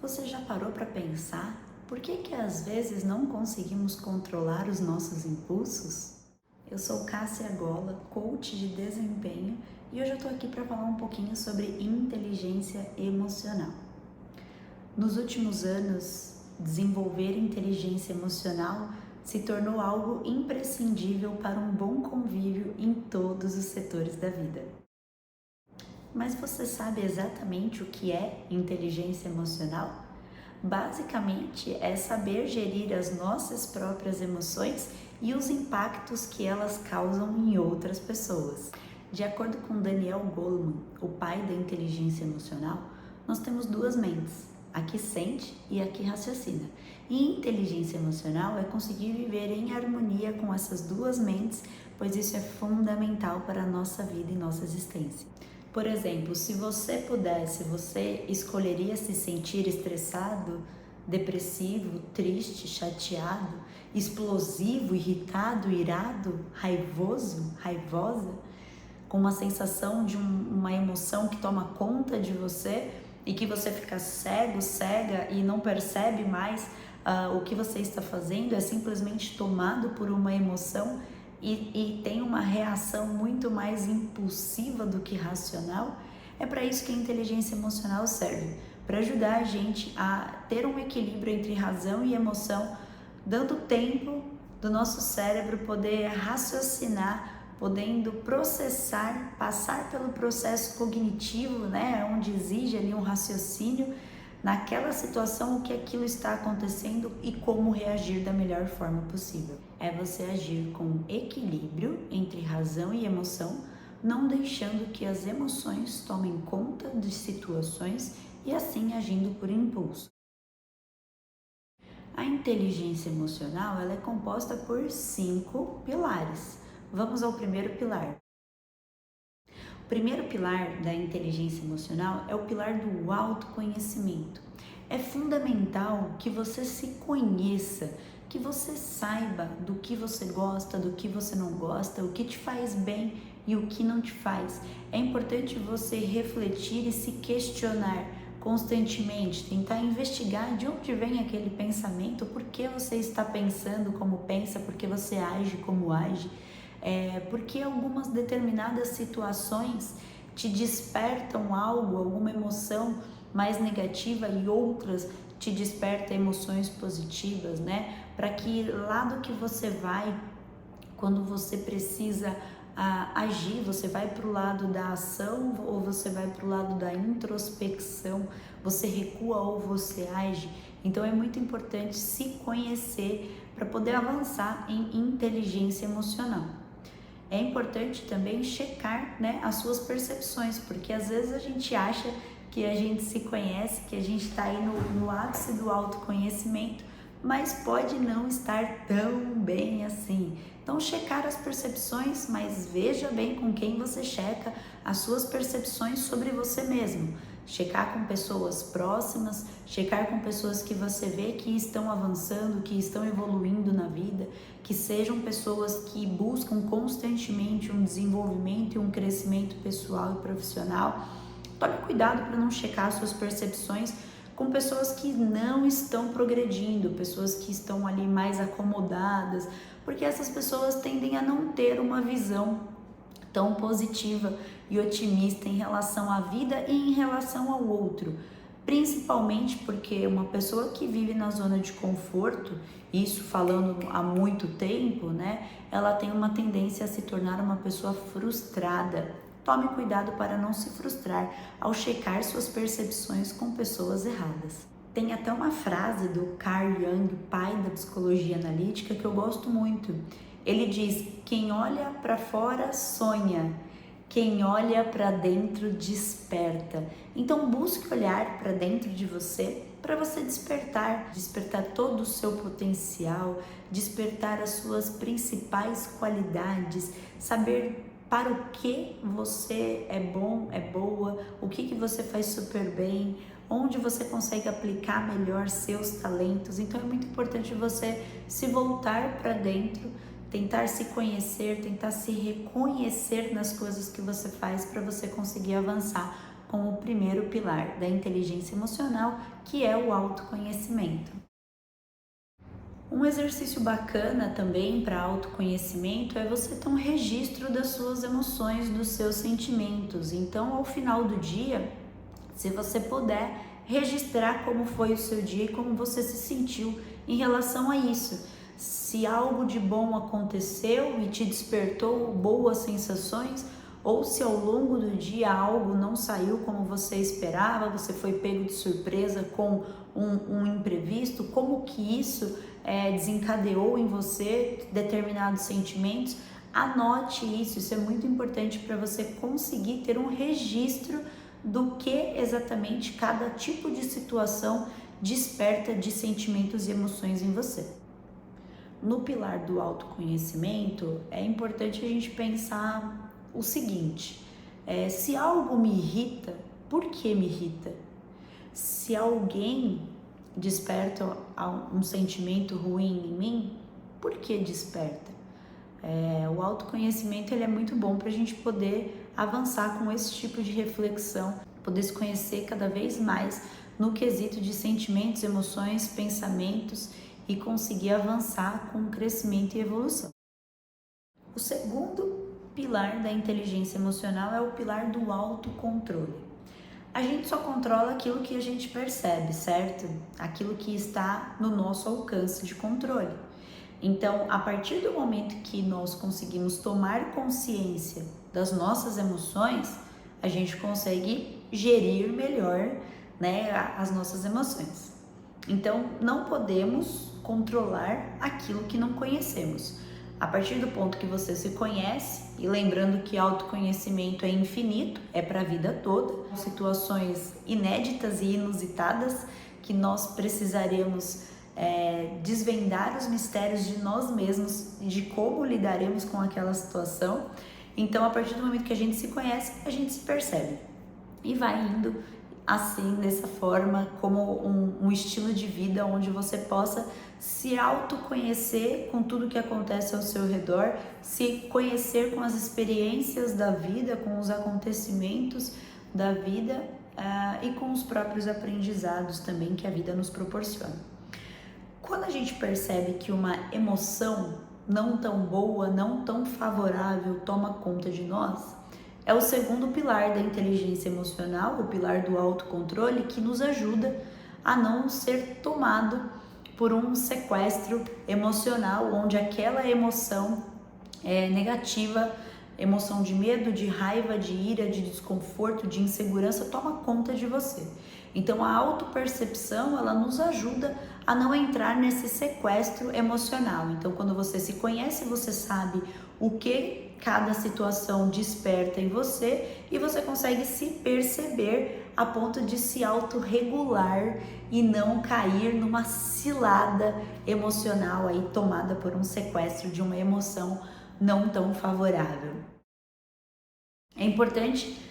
Você já parou para pensar por que às vezes não conseguimos controlar os nossos impulsos? Eu sou Cássia Gola, coach de desempenho, e hoje eu estou aqui para falar um pouquinho sobre inteligência emocional. Nos últimos anos, desenvolver inteligência emocional se tornou algo imprescindível para um bom convívio em todos os setores da vida. Mas você sabe exatamente o que é inteligência emocional? Basicamente, é saber gerir as nossas próprias emoções e os impactos que elas causam em outras pessoas. De acordo com Daniel Goleman, o pai da inteligência emocional, nós temos duas mentes, a que sente e a que raciocina. E inteligência emocional é conseguir viver em harmonia com essas duas mentes, pois isso é fundamental para a nossa vida e nossa existência. Por exemplo, se você pudesse, você escolheria se sentir estressado, depressivo, triste, chateado, explosivo, irritado, irado, raivoso, raivosa, com uma sensação de uma emoção que toma conta de você e que você fica cego, cega e não percebe mais o que você está fazendo, é simplesmente tomado por uma emoção e tem uma reação muito mais impulsiva do que racional. É para isso que a inteligência emocional serve, para ajudar a gente a ter um equilíbrio entre razão e emoção, dando tempo do nosso cérebro poder raciocinar, podendo processar, passar pelo processo cognitivo, onde exige ali um raciocínio naquela situação, o que aquilo está acontecendo e como reagir da melhor forma possível. É você agir com equilíbrio entre razão e emoção, não deixando que as emoções tomem conta de situações e assim agindo por impulso. A inteligência emocional ela é composta por 5 pilares. Vamos ao primeiro pilar. O primeiro pilar da inteligência emocional é o pilar do autoconhecimento. É fundamental que você se conheça, que você saiba do que você gosta, do que você não gosta, o que te faz bem e o que não te faz. É importante você refletir e se questionar constantemente, tentar investigar de onde vem aquele pensamento, por que você está pensando como pensa, por que você age como age. Porque algumas determinadas situações te despertam algo, alguma emoção mais negativa e outras te despertam emoções positivas, Para que lado que você vai, quando você precisa agir, você vai para o lado da ação ou você vai para o lado da introspecção, você recua ou você age. Então é muito importante se conhecer para poder avançar em inteligência emocional. É importante também checar, as suas percepções, porque às vezes a gente acha que a gente se conhece, que a gente está aí no ápice do autoconhecimento, mas pode não estar tão bem assim. Então, checar as percepções, mas veja bem com quem você checa as suas percepções sobre você mesmo. Checar com pessoas próximas, checar com pessoas que você vê que estão avançando, que estão evoluindo na vida, que sejam pessoas que buscam constantemente um desenvolvimento e um crescimento pessoal e profissional. Tome cuidado para não checar suas percepções com pessoas que não estão progredindo, pessoas que estão ali mais acomodadas, porque essas pessoas tendem a não ter uma visão tão positiva e otimista em relação à vida e em relação ao outro, principalmente porque uma pessoa que vive na zona de conforto, isso falando há muito tempo, ela tem uma tendência a se tornar uma pessoa frustrada. Tome cuidado para não se frustrar ao checar suas percepções com pessoas erradas. Tem até uma frase do Carl Jung, pai da psicologia analítica, que eu gosto muito. Ele diz: quem olha para fora sonha, quem olha para dentro desperta. Então busque olhar para dentro de você para você despertar todo o seu potencial, despertar as suas principais qualidades, saber para o que você é bom, é boa, o que você faz super bem, onde você consegue aplicar melhor seus talentos. Então é muito importante você se voltar para dentro, tentar se conhecer, tentar se reconhecer nas coisas que você faz para você conseguir avançar com o primeiro pilar da inteligência emocional, que é o autoconhecimento. Um exercício bacana também para autoconhecimento é você ter um registro das suas emoções, dos seus sentimentos. Então, ao final do dia, se você puder, registrar como foi o seu dia e como você se sentiu em relação a isso. Se algo de bom aconteceu e te despertou boas sensações, ou se ao longo do dia algo não saiu como você esperava, você foi pego de surpresa com um imprevisto, como que isso desencadeou em você determinados sentimentos. Anote isso é muito importante para você conseguir ter um registro do que exatamente cada tipo de situação desperta de sentimentos e emoções em você. No pilar do autoconhecimento, é importante a gente pensar o seguinte: se algo me irrita, por que me irrita? Se alguém desperta um sentimento ruim em mim, por que desperta? O autoconhecimento ele é muito bom para a gente poder avançar com esse tipo de reflexão, poder se conhecer cada vez mais no quesito de sentimentos, emoções, pensamentos e conseguir avançar com crescimento e evolução. O segundo pilar da inteligência emocional é o pilar do autocontrole. A gente só controla aquilo que a gente percebe, certo? Aquilo que está no nosso alcance de controle. Então, a partir do momento que nós conseguimos tomar consciência das nossas emoções, a gente consegue gerir melhor, as nossas emoções. Então, não podemos controlar aquilo que não conhecemos. A partir do ponto que você se conhece, e lembrando que autoconhecimento é infinito, é para a vida toda, situações inéditas e inusitadas que nós precisaremos desvendar os mistérios de nós mesmos, de como lidaremos com aquela situação. Então, a partir do momento que a gente se conhece, a gente se percebe e vai indo assim, dessa forma, como um estilo de vida onde você possa se autoconhecer com tudo que acontece ao seu redor, se conhecer com as experiências da vida, com os acontecimentos da vida e com os próprios aprendizados também que a vida nos proporciona. Quando a gente percebe que uma emoção não tão boa, não tão favorável toma conta de nós, é o segundo pilar da inteligência emocional, o pilar do autocontrole, que nos ajuda a não ser tomado por um sequestro emocional, onde aquela emoção negativa, emoção de medo, de raiva, de ira, de desconforto, de insegurança, toma conta de você. Então a autopercepção, ela nos ajuda a não entrar nesse sequestro emocional. Então quando você se conhece, você sabe o que cada situação desperta em você e você consegue se perceber a ponto de se autorregular e não cair numa cilada emocional aí tomada por um sequestro de uma emoção não tão favorável. É importante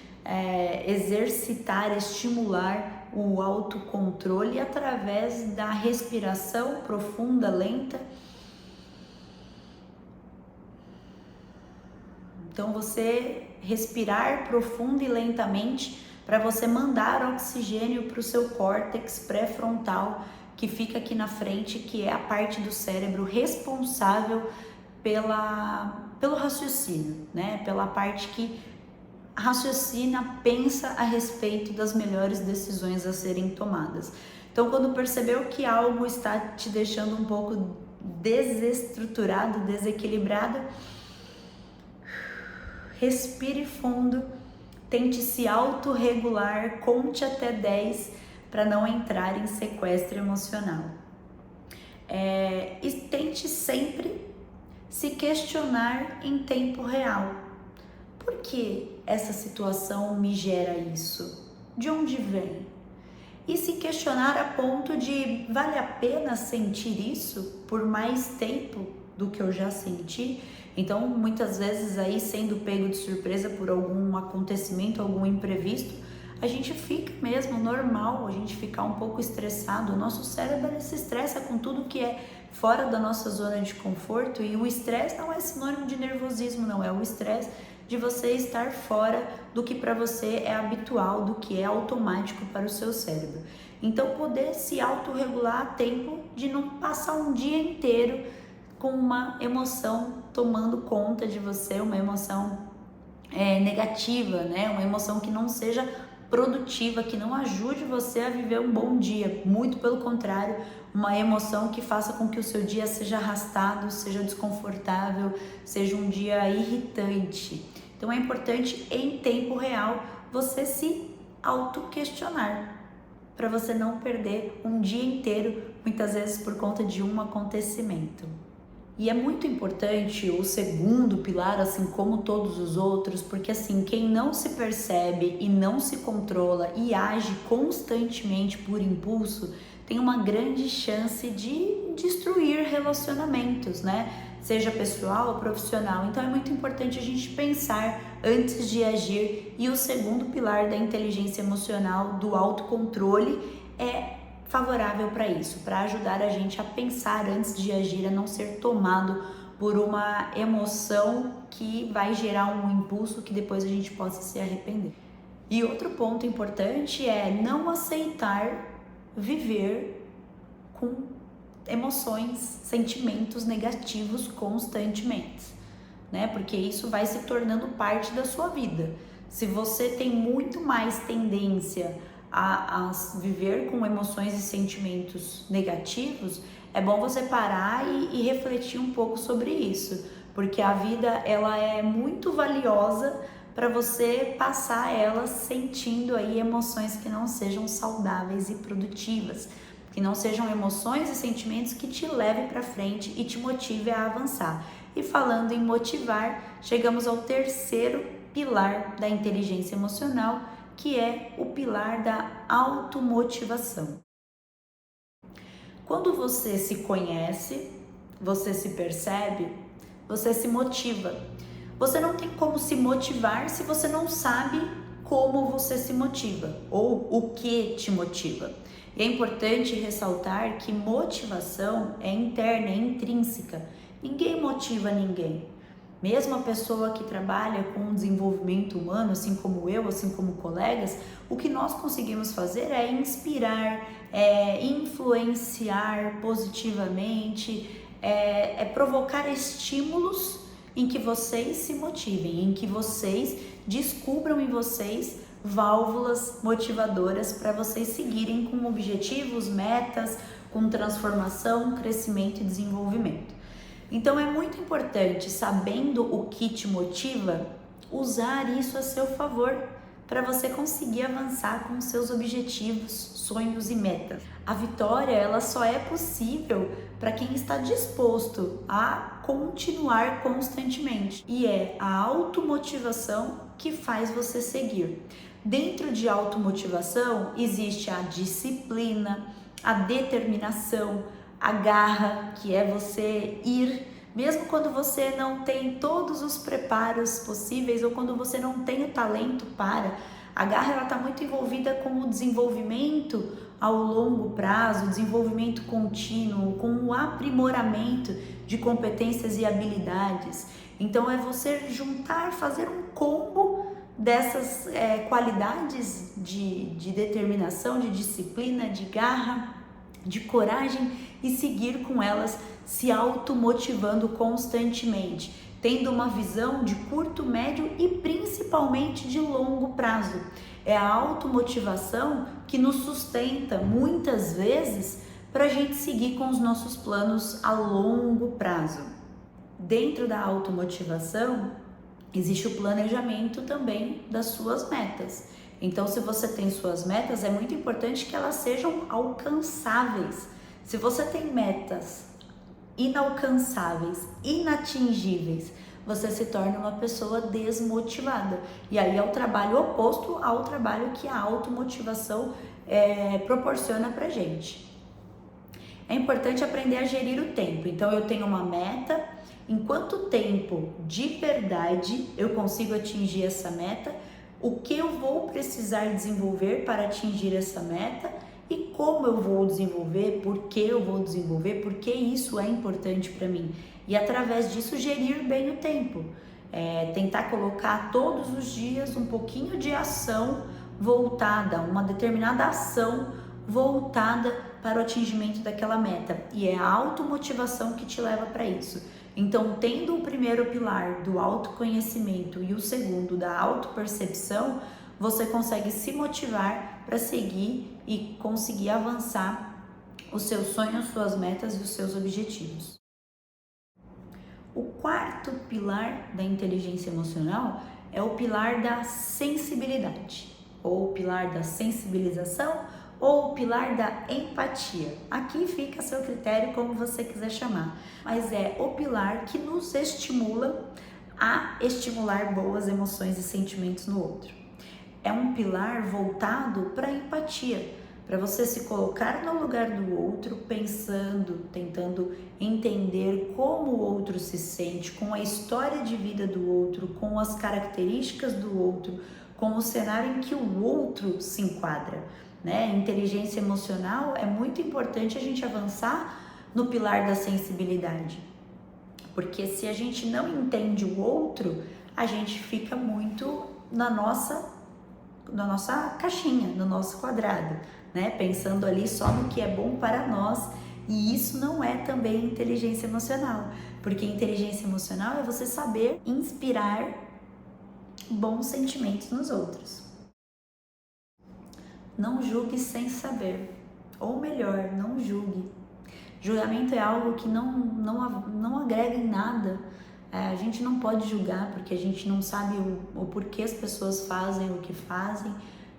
exercitar, estimular o autocontrole através da respiração profunda, lenta. Então você respirar profundo e lentamente para você mandar oxigênio para o seu córtex pré-frontal, que fica aqui na frente, que é a parte do cérebro responsável pelo raciocínio, pela parte que raciocina, pensa a respeito das melhores decisões a serem tomadas. Então, quando percebeu que algo está te deixando um pouco desestruturado, desequilibrado, respire fundo, tente se autorregular, conte até 10 para não entrar em sequestro emocional. E tente sempre se questionar em tempo real. Por que essa situação me gera isso? De onde vem? E se questionar a ponto de, vale a pena sentir isso por mais tempo do que eu já senti? Então, muitas vezes aí, sendo pego de surpresa por algum acontecimento, algum imprevisto, a gente fica mesmo normal, a gente ficar um pouco estressado. O nosso cérebro se estressa com tudo que é fora da nossa zona de conforto, e o estresse não é sinônimo de nervosismo, não, é o estresse de você estar fora do que para você é habitual, do que é automático para o seu cérebro. Então, poder se autorregular a tempo de não passar um dia inteiro com uma emoção tomando conta de você, uma emoção negativa, né? Uma emoção que não seja produtiva, que não ajude você a viver um bom dia. Muito pelo contrário, uma emoção que faça com que o seu dia seja arrastado, seja desconfortável, seja um dia irritante. Então é importante, em tempo real, você se auto-questionar, para você não perder um dia inteiro, muitas vezes por conta de um acontecimento. E é muito importante o segundo pilar, assim como todos os outros, porque assim, quem não se percebe e não se controla e age constantemente por impulso, tem uma grande chance de destruir relacionamentos, né? Seja pessoal ou profissional. Então é muito importante a gente pensar antes de agir. E o segundo pilar da inteligência emocional, do autocontrole, é favorável para isso, para ajudar a gente a pensar antes de agir, a não ser tomado por uma emoção que vai gerar um impulso que depois a gente possa se arrepender. E outro ponto importante é não aceitar viver com emoções, sentimentos negativos constantemente, né? Porque isso vai se tornando parte da sua vida. Se você tem muito mais tendência a viver com emoções e sentimentos negativos, é bom você parar e refletir um pouco sobre isso, porque a vida ela é muito valiosa para você passar ela sentindo aí emoções que não sejam saudáveis e produtivas, que não sejam emoções e sentimentos que te levem para frente e te motive a avançar. E falando em motivar, chegamos ao terceiro pilar da inteligência emocional, que é o pilar da automotivação. Quando você se conhece, você se percebe, você se motiva. Você não tem como se motivar se você não sabe como você se motiva ou o que te motiva. E é importante ressaltar que motivação é interna, é intrínseca. Ninguém motiva ninguém. Mesmo a pessoa que trabalha com desenvolvimento humano, assim como eu, assim como colegas, o que nós conseguimos fazer é inspirar, influenciar positivamente, provocar estímulos em que vocês se motivem, em que vocês descubram em vocês válvulas motivadoras para vocês seguirem com objetivos, metas, com transformação, crescimento e desenvolvimento. Então é muito importante, sabendo o que te motiva, usar isso a seu favor para você conseguir avançar com seus objetivos, sonhos e metas. A vitória ela só é possível para quem está disposto a continuar constantemente, e é a automotivação que faz você seguir. Dentro de automotivação existe a disciplina, a determinação, a garra, que é você ir, mesmo quando você não tem todos os preparos possíveis ou quando você não tem o talento para. A garra está muito envolvida com o desenvolvimento ao longo prazo, desenvolvimento contínuo, com o aprimoramento de competências e habilidades. Então é você juntar, fazer um combo dessas qualidades de determinação, de disciplina, de garra, de coragem e seguir com elas, se automotivando constantemente, tendo uma visão de curto, médio e principalmente de longo prazo. É a automotivação que nos sustenta muitas vezes para a gente seguir com os nossos planos a longo prazo. Dentro da automotivação existe o planejamento também das suas metas. Então, se você tem suas metas, é muito importante que elas sejam alcançáveis. Se você tem metas inalcançáveis, inatingíveis, você se torna uma pessoa desmotivada. E aí é o trabalho oposto ao trabalho que a automotivação proporciona pra gente. É importante aprender a gerir o tempo. Então, eu tenho uma meta. Em quanto tempo de verdade eu consigo atingir essa meta? O que eu vou precisar desenvolver para atingir essa meta e como eu vou desenvolver, por que eu vou desenvolver, por que isso é importante para mim. E através disso gerir bem o tempo. tentar colocar todos os dias um pouquinho de ação voltada, uma determinada ação voltada para o atingimento daquela meta, e é a automotivação que te leva para isso. Então, tendo o primeiro pilar do autoconhecimento e o segundo da autopercepção, você consegue se motivar para seguir e conseguir avançar os seus sonhos, suas metas e os seus objetivos. O quarto pilar da inteligência emocional é o pilar da sensibilidade, ou o pilar da sensibilização, ou o pilar da empatia. Aqui fica a seu critério, como você quiser chamar, mas é o pilar que nos estimula a estimular boas emoções e sentimentos no outro. É um pilar voltado para a empatia, para você se colocar no lugar do outro, pensando, tentando entender como o outro se sente, com a história de vida do outro, com as características do outro, com o cenário em que o outro se enquadra, né? Inteligência emocional, é muito importante a gente avançar no pilar da sensibilidade, porque se a gente não entende o outro, a gente fica muito na nossa caixinha, no nosso quadrado, né? Pensando ali só no que é bom para nós, e isso não é também inteligência emocional, porque inteligência emocional é você saber inspirar bons sentimentos nos outros. Não julgue sem saber, ou melhor, não julgue. Julgamento é algo que não agrega em nada. A gente não pode julgar porque a gente não sabe o porquê as pessoas fazem o que fazem.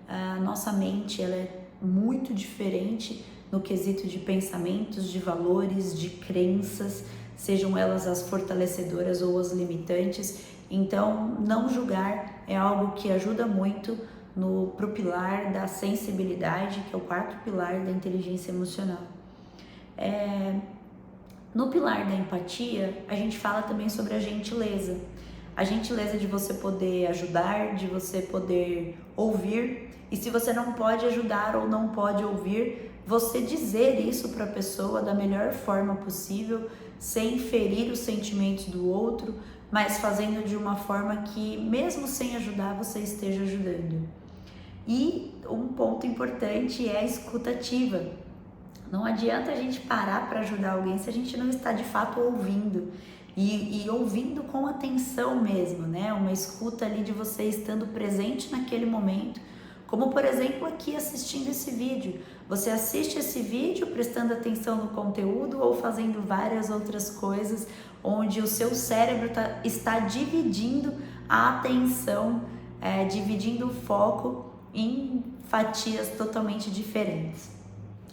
A nossa mente, ela é muito diferente no quesito de pensamentos, de valores, de crenças, sejam elas as fortalecedoras ou as limitantes. Então, não julgar é algo que ajuda muito pro pilar da sensibilidade, que é o quarto pilar da inteligência emocional. No pilar da empatia, a gente fala também sobre a gentileza. A gentileza de você poder ajudar, de você poder ouvir. E se você não pode ajudar ou não pode ouvir, você dizer isso para a pessoa da melhor forma possível, sem ferir os sentimentos do outro, mas fazendo de uma forma que, mesmo sem ajudar, você esteja ajudando. E um ponto importante é a escuta ativa. Não adianta a gente parar para ajudar alguém se a gente não está de fato ouvindo. E ouvindo com atenção mesmo, né? Uma escuta ali de você estando presente naquele momento. Como, por exemplo, aqui assistindo esse vídeo. Você assiste esse vídeo prestando atenção no conteúdo ou fazendo várias outras coisas onde o seu cérebro está dividindo a atenção, dividindo o foco em fatias totalmente diferentes.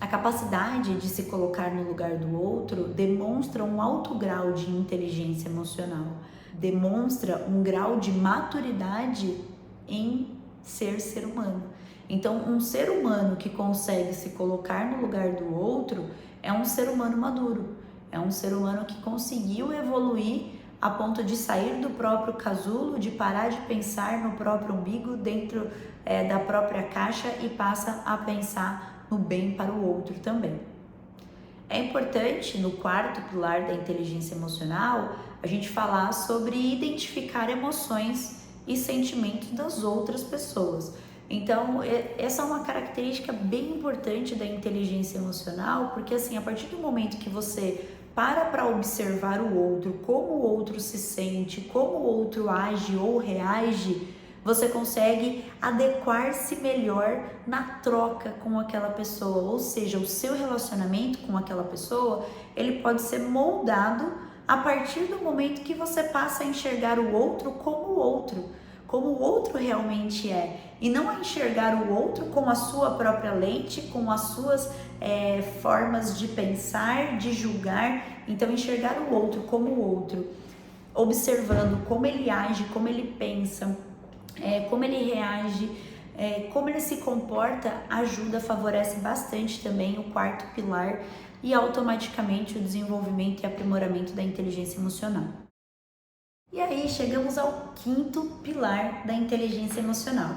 A capacidade de se colocar no lugar do outro demonstra um alto grau de inteligência emocional, demonstra um grau de maturidade em ser humano. Então, um ser humano que consegue se colocar no lugar do outro é um ser humano maduro, é um ser humano que conseguiu evoluir a ponto de sair do próprio casulo, de parar de pensar no próprio umbigo, dentro da própria caixa, e passa a pensar no bem para o outro também. É importante, no quarto pilar da inteligência emocional, a gente falar sobre identificar emoções e sentimentos das outras pessoas. Então, essa é uma característica bem importante da inteligência emocional, porque assim, a partir do momento que você para observar o outro, como o outro se sente, como o outro age ou reage, você consegue adequar-se melhor na troca com aquela pessoa, ou seja, o seu relacionamento com aquela pessoa, ele pode ser moldado a partir do momento que você passa a enxergar o outro como o outro realmente é, e não a enxergar o outro com a sua própria lente, com as suas formas de pensar, de julgar. Então, enxergar o outro como o outro, observando como ele age, como ele pensa, como ele reage, como ele se comporta, ajuda, favorece bastante também o quarto pilar e automaticamente o desenvolvimento e aprimoramento da inteligência emocional. E aí chegamos ao quinto pilar da inteligência emocional.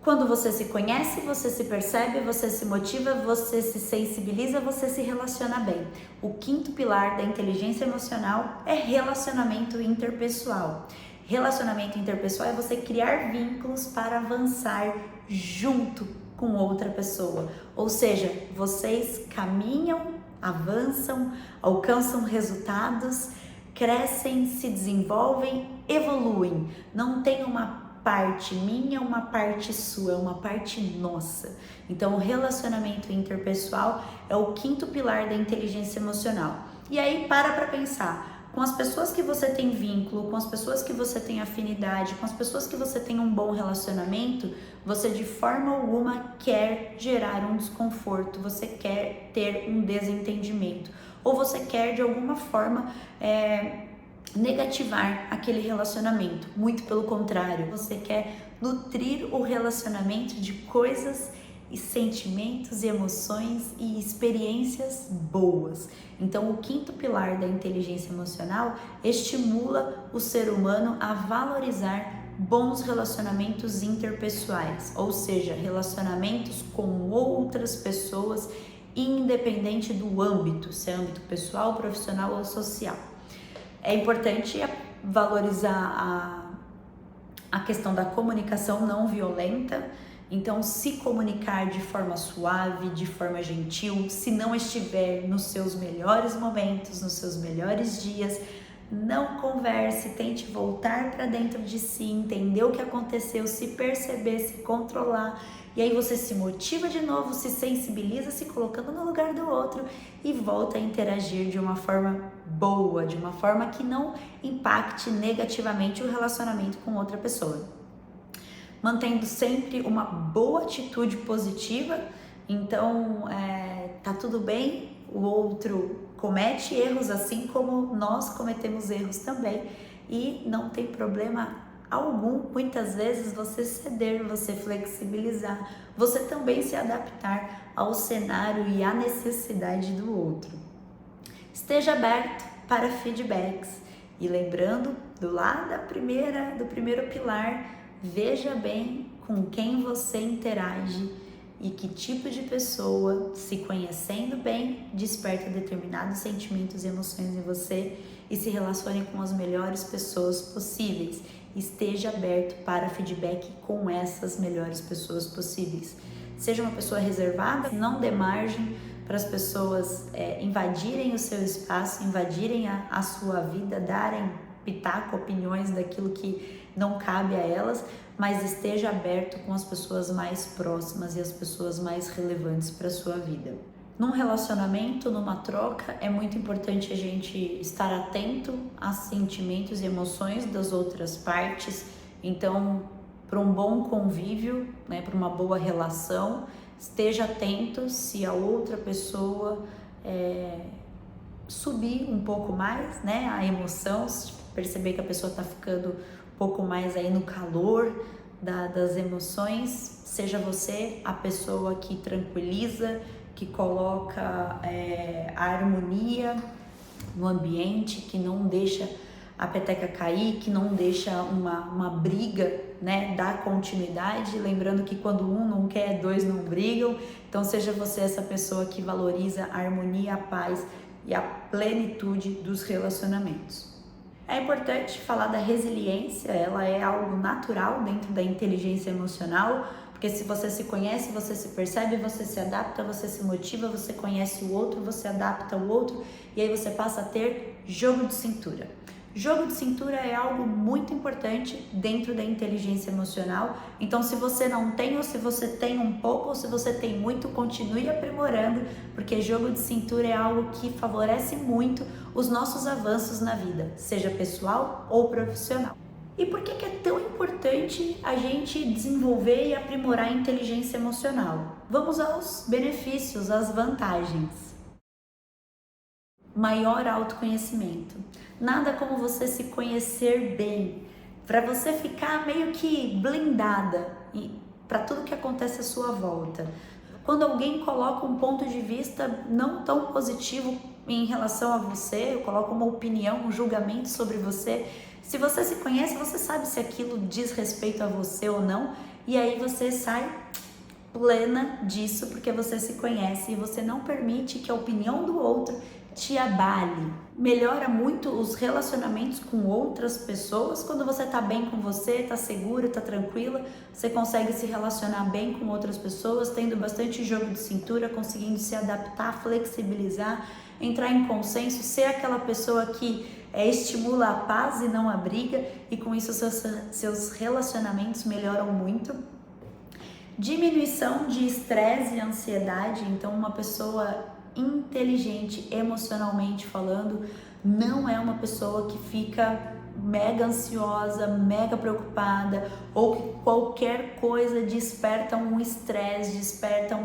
Quando você se conhece, você se percebe, você se motiva, você se sensibiliza, você se relaciona bem. O quinto pilar da inteligência emocional é relacionamento interpessoal. Relacionamento interpessoal é você criar vínculos para avançar junto com outra pessoa. Ou seja, vocês caminham, avançam, alcançam resultados, crescem, se desenvolvem, evoluem. Não tem uma parte minha, uma parte sua, é uma parte nossa. Então, o relacionamento interpessoal é o quinto pilar da inteligência emocional. E aí, para pensar. Com as pessoas que você tem vínculo, com as pessoas que você tem afinidade, com as pessoas que você tem um bom relacionamento, você de forma alguma quer gerar um desconforto, você quer ter um desentendimento, ou você quer de alguma forma negativar aquele relacionamento. Muito pelo contrário, você quer nutrir o relacionamento de coisas e sentimentos e emoções e experiências boas. Então, o quinto pilar da inteligência emocional estimula o ser humano a valorizar bons relacionamentos interpessoais, ou seja, relacionamentos com outras pessoas, independente do âmbito, se é âmbito pessoal, profissional ou social. É importante valorizar a questão da comunicação não violenta. Então, se comunicar de forma suave, de forma gentil, se não estiver nos seus melhores momentos, nos seus melhores dias, não converse, tente voltar para dentro de si, entender o que aconteceu, se perceber, se controlar, e aí você se motiva de novo, se sensibiliza, se colocando no lugar do outro e volta a interagir de uma forma boa, de uma forma que não impacte negativamente o relacionamento com outra pessoa. Mantendo sempre uma boa atitude positiva, então tá tudo bem, o outro comete erros assim como nós cometemos erros também e não tem problema algum, muitas vezes você ceder, você flexibilizar, você também se adaptar ao cenário e à necessidade do outro. Esteja aberto para feedbacks e lembrando do primeiro pilar, veja bem com quem você interage e que tipo de pessoa, se conhecendo bem, desperta determinados sentimentos e emoções em você e se relacione com as melhores pessoas possíveis. Esteja aberto para feedback com essas melhores pessoas possíveis. Seja uma pessoa reservada, não dê margem para as pessoas invadirem o seu espaço, invadirem a sua vida, darem pitaco, opiniões daquilo que não cabe a elas, mas esteja aberto com as pessoas mais próximas e as pessoas mais relevantes para a sua vida. Num relacionamento, numa troca, é muito importante a gente estar atento a sentimentos e emoções das outras partes. Então, para um bom convívio, para uma boa relação, esteja atento se a outra pessoa subir um pouco mais, a emoção, perceber que a pessoa está ficando um pouco mais aí no calor das emoções, seja você a pessoa que tranquiliza, que coloca a harmonia no ambiente, que não deixa a peteca cair, que não deixa uma briga, dar continuidade, lembrando que quando um não quer, dois não brigam. Então seja você essa pessoa que valoriza a harmonia, a paz e a plenitude dos relacionamentos. É importante falar da resiliência, ela é algo natural dentro da inteligência emocional, porque se você se conhece, você se percebe, você se adapta, você se motiva, você conhece o outro, você adapta o outro e aí você passa a ter jogo de cintura. Jogo de cintura é algo muito importante dentro da inteligência emocional, então se você não tem ou se você tem um pouco ou se você tem muito, continue aprimorando, porque jogo de cintura é algo que favorece muito os nossos avanços na vida, seja pessoal ou profissional. E por que é tão importante a gente desenvolver e aprimorar a inteligência emocional? Vamos aos benefícios, às vantagens. Maior autoconhecimento. Nada como você se conhecer bem, para você ficar meio que blindada para tudo que acontece à sua volta. Quando alguém coloca um ponto de vista não tão positivo em relação a você, coloca uma opinião, um julgamento sobre você, se você se conhece, você sabe se aquilo diz respeito a você ou não, e aí você sai plena disso porque você se conhece e você não permite que a opinião do outro te abale. Melhora muito os relacionamentos com outras pessoas. Quando você tá bem com você, tá segura, tá tranquila, você consegue se relacionar bem com outras pessoas, tendo bastante jogo de cintura, conseguindo se adaptar, flexibilizar, entrar em consenso, ser aquela pessoa que estimula a paz e não a briga, e com isso seus relacionamentos melhoram muito. Diminuição de estresse e ansiedade. Então, uma pessoa inteligente emocionalmente falando não é uma pessoa que fica mega ansiosa, mega preocupada, ou que qualquer coisa desperta um estresse, desperta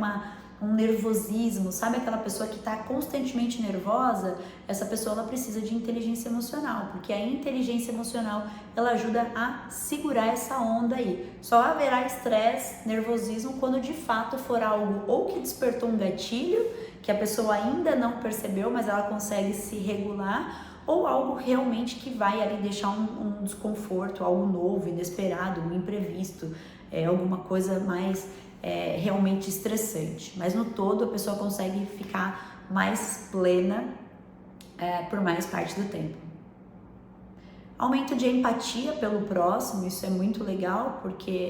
um nervosismo. Sabe aquela pessoa que está constantemente nervosa? Essa pessoa ela precisa de inteligência emocional, porque a inteligência emocional ela ajuda a segurar essa onda aí. Só haverá estresse, nervosismo quando de fato for algo ou que despertou um gatilho, que a pessoa ainda não percebeu, mas ela consegue se regular, ou algo realmente que vai ali deixar um desconforto, algo novo, inesperado, um imprevisto, alguma coisa mais realmente estressante. Mas no todo a pessoa consegue ficar mais plena por mais parte do tempo. Aumento de empatia pelo próximo, isso é muito legal,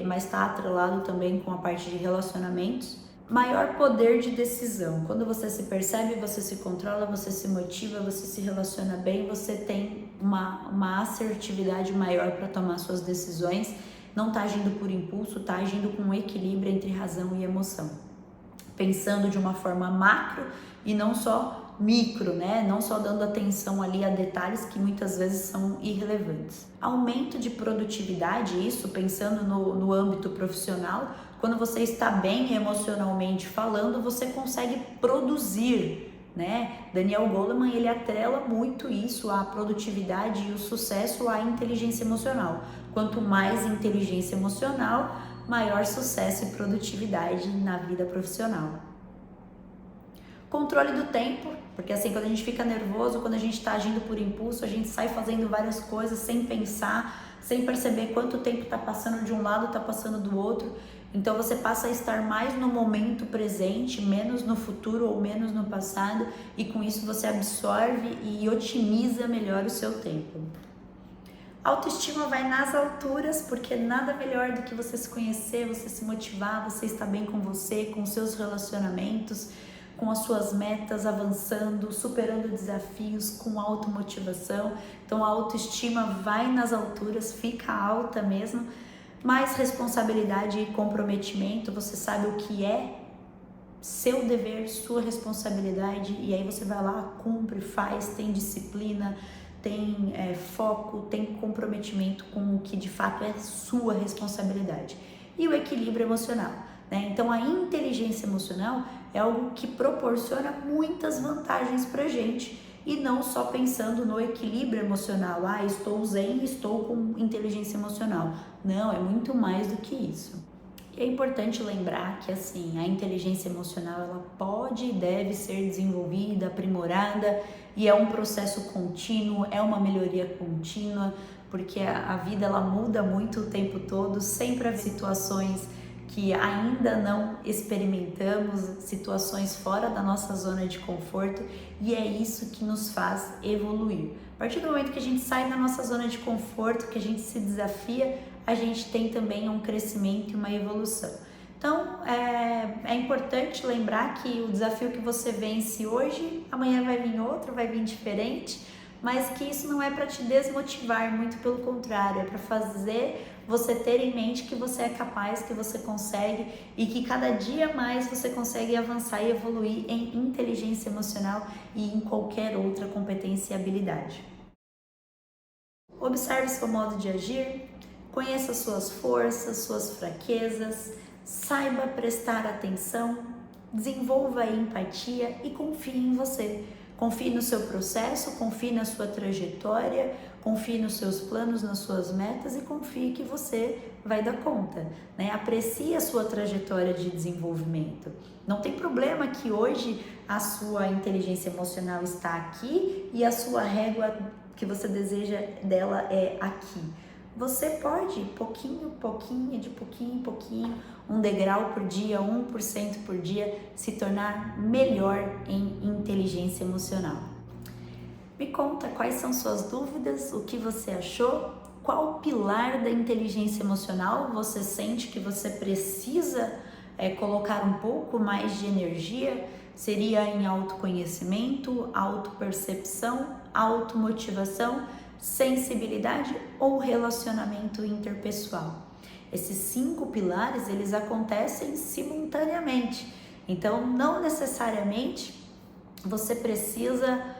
mas está atrelado também com a parte de relacionamentos. Maior poder de decisão. Quando você se percebe, você se controla, você se motiva, você se relaciona bem, você tem uma assertividade maior para tomar suas decisões, não está agindo por impulso, está agindo com um equilíbrio entre razão e emoção. Pensando de uma forma macro e não só micro, né? Não só dando atenção ali a detalhes que muitas vezes são irrelevantes. Aumento de produtividade, isso pensando no âmbito profissional. Quando você está bem emocionalmente falando, você consegue produzir, né? Daniel Goleman, ele atrela muito isso, a produtividade e o sucesso à inteligência emocional. Quanto mais inteligência emocional, maior sucesso e produtividade na vida profissional. Controle do tempo, porque assim, quando a gente fica nervoso, quando a gente está agindo por impulso, a gente sai fazendo várias coisas sem pensar, sem perceber quanto tempo está passando de um lado, está passando do outro. Então você passa a estar mais no momento presente, menos no futuro ou menos no passado, e com isso você absorve e otimiza melhor o seu tempo. Autoestima vai nas alturas, porque nada melhor do que você se conhecer, você se motivar, você estar bem com você, com seus relacionamentos, com as suas metas, avançando, superando desafios, com automotivação. Então a autoestima vai nas alturas, fica alta mesmo. Mais responsabilidade e comprometimento, você sabe o que é seu dever, sua responsabilidade, e aí você vai lá, cumpre, faz, tem disciplina, tem foco, tem comprometimento com o que de fato é sua responsabilidade. E o equilíbrio emocional, né? Então a inteligência emocional é algo que proporciona muitas vantagens pra gente, e não só pensando no equilíbrio emocional, estou zen, estou com inteligência emocional. Não, é muito mais do que isso. E é importante lembrar que assim, a inteligência emocional ela pode e deve ser desenvolvida, aprimorada, e é um processo contínuo, é uma melhoria contínua, porque a vida ela muda muito o tempo todo, sempre há situações que ainda não experimentamos, situações fora da nossa zona de conforto, e é isso que nos faz evoluir. A partir do momento que a gente sai da nossa zona de conforto, que a gente se desafia, a gente tem também um crescimento e uma evolução. Então, é importante lembrar que o desafio que você vence hoje, amanhã vai vir outro, vai vir diferente, mas que isso não é para te desmotivar, muito pelo contrário, é para fazer você ter em mente que você é capaz, que você consegue, e que cada dia mais você consegue avançar e evoluir em inteligência emocional e em qualquer outra competência e habilidade. Observe seu modo de agir, conheça suas forças, suas fraquezas, saiba prestar atenção, desenvolva a empatia e confie em você. Confie no seu processo, confie na sua trajetória, confie nos seus planos, nas suas metas, e confie que você vai dar conta, né? Aprecie a sua trajetória de desenvolvimento. Não tem problema que hoje a sua inteligência emocional está aqui e a sua régua que você deseja dela é aqui. Você pode, pouquinho em pouquinho, um degrau por dia, 1% por dia, se tornar melhor em inteligência emocional. Me conta quais são suas dúvidas, o que você achou, qual pilar da inteligência emocional você sente que você precisa colocar um pouco mais de energia. Seria em autoconhecimento, autopercepção, automotivação, sensibilidade ou relacionamento interpessoal. Esses 5 pilares, eles acontecem simultaneamente, então não necessariamente você precisa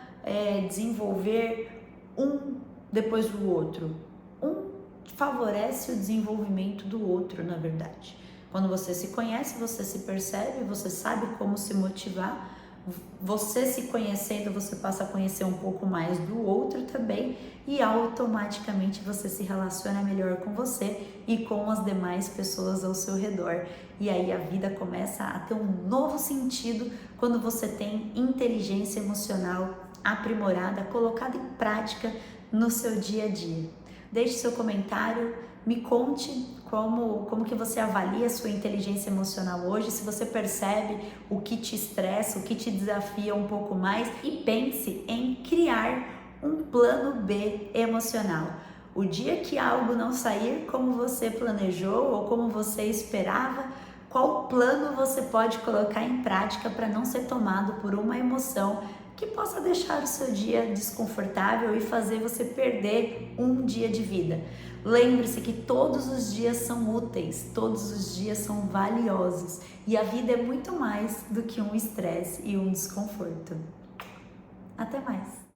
desenvolver um depois do outro. Um favorece o desenvolvimento do outro, na verdade. Quando você se conhece, você se percebe, você sabe como se motivar. Você se conhecendo, você passa a conhecer um pouco mais do outro também e automaticamente você se relaciona melhor com você e com as demais pessoas ao seu redor. E aí a vida começa a ter um novo sentido quando você tem inteligência emocional aprimorada, colocada em prática no seu dia a dia. Deixe seu comentário, me conte como que você avalia a sua inteligência emocional hoje, se você percebe o que te estressa, o que te desafia um pouco mais, e pense em criar um plano B emocional. O dia que algo não sair como você planejou ou como você esperava, qual plano você pode colocar em prática para não ser tomado por uma emoção que possa deixar o seu dia desconfortável e fazer você perder um dia de vida. Lembre-se que todos os dias são úteis, todos os dias são valiosos e a vida é muito mais do que um estresse e um desconforto. Até mais!